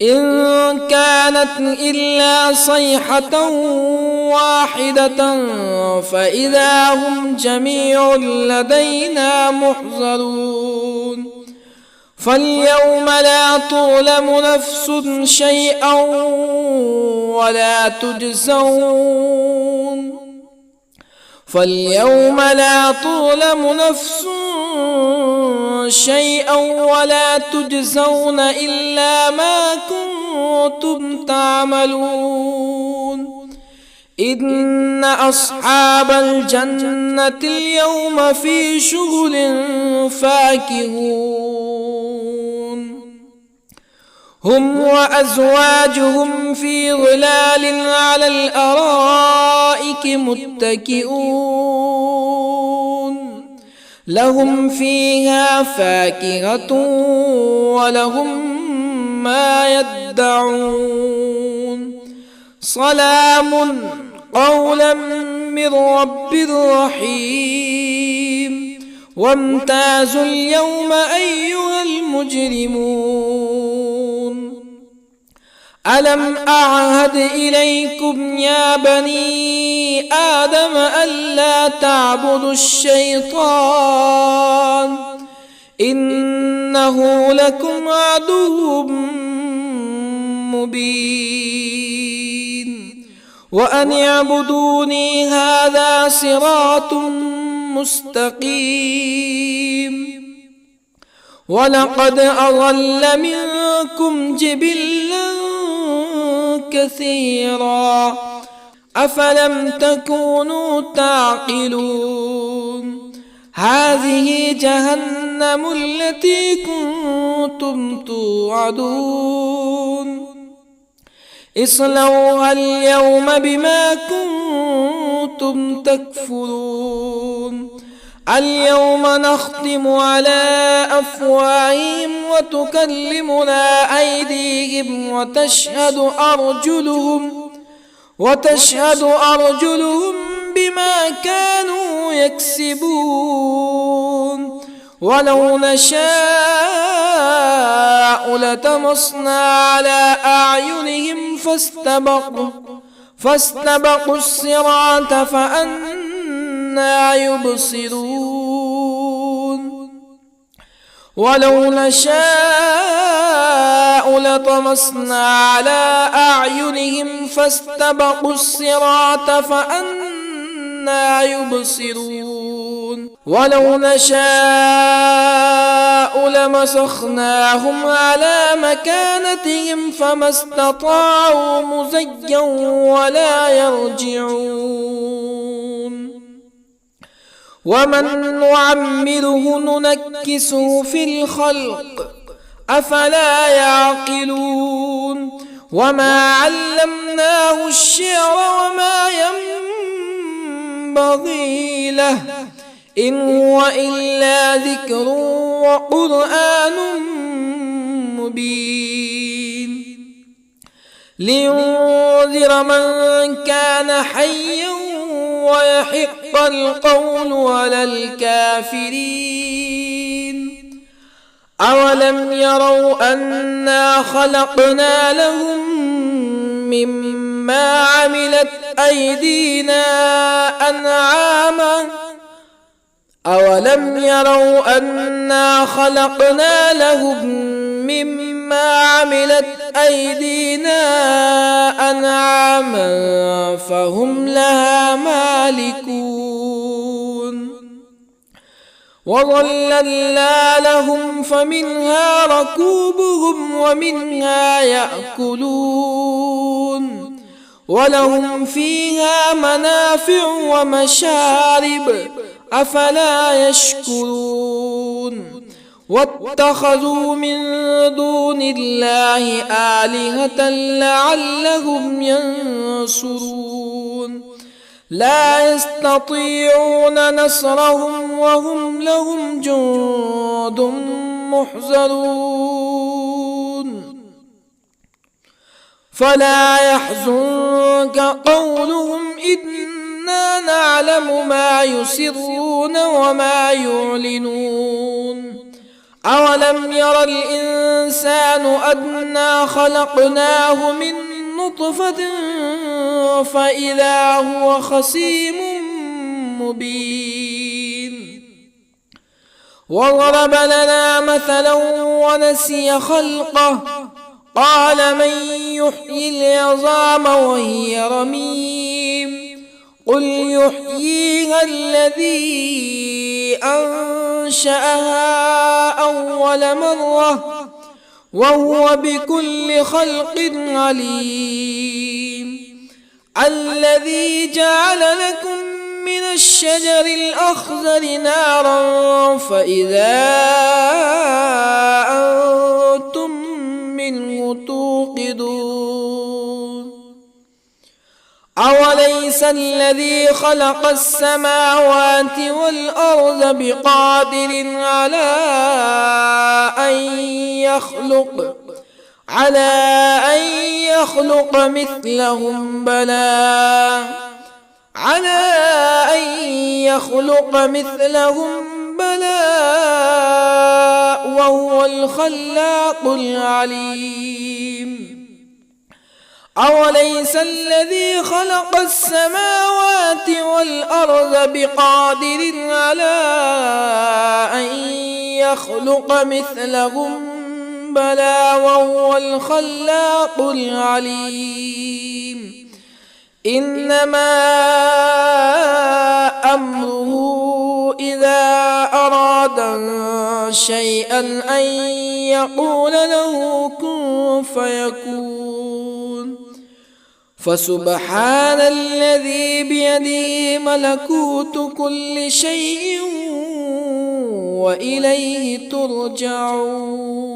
إن كانت إلا صيحة واحدة فإذا هم جميع لدينا محضرون فاليوم لا تظلم نفس شيئا ولا تجزون إلا ما كنتم تعملون إن أصحاب الجنة اليوم في شغل فاكهون هم وأزواجهم في ظلال على الأرائك متكئون لهم فيها فاكهة ولهم ما يدعون سلام قولا من رب رحيم وامتازوا اليوم أيها المجرمون ألم أعهد إليكم يا بني آدم ألا تعبدوا الشيطان إنه لكم عدو مبين وأن اعبدوني هذا صراط مستقيم ولقد أضل منكم جبلا كثيرا أفلم تكونوا تعقلون هذه جهنم التي كنتم توعدون اصلوها اليوم بما كنتم تكفرون اليوم نختم على أفواههم وتكلمنا أيديهم وتشهد أرجلهم بما كانوا يكسبون ولو نشاء لطمسنا على أعينهم فاستبقوا الصراط فأنى يبصرون ولو نشاء لطمسنا على أعينهم فاستبقوا الصراط فأنى يبصرون ولو نشاء لمسخناهم على مكانتهم فما استطاعوا مزيا ولا يرجعون ومن نعمره ننكسه في الخلق أفلا يعقلون وما علمناه الشعر وما ينبغي له إن هو إلا ذكر وقرآن مبين لينذر من كان حيا ويحق القول على الكافرين أولم يروا أنا خلقنا لهم مما عملت أيدينا أنعاما أولم يروا أنا خلقنا لهم مما عملت أيدينا أنعاما فهم لها مالكون وظللنا لهم فمنها ركوبهم ومنها يأكلون ولهم فيها منافع ومشارب أفلا يشكرون واتخذوا من دون الله آلهة لعلهم ينصرون لا يستطيعون نصرهم وهم لهم جند محضرون فلا يحزنك قولهم إنا نعلم ما يسرون وما يعلنون أولم ير الإنسان أنا خلقناه من نطفة فإذا هو خصيم مبين وضرب لنا مثلا ونسي خلقه قال من يحيي العظام وهي رميم قل يحييها الذي أنشأها أول مرة وهو بكل خلق عليم الذي جعل لكم من الشجر الأخضر نارا فإذا أنتم منه توقدون أوليس الذي خلق السماوات والأرض بقادر على أن يخلق مثلهم بلى وهو الخلاق العليم أوليس الذي خلق السماوات والأرض بقادر على أن يخلق مثلهم بلى وهو الخلاق العليم إنما أمره إذا أراد شيئا أن يقول له كن فيكون فسبحان الذي بيده ملكوت كل شيء وإليه ترجعون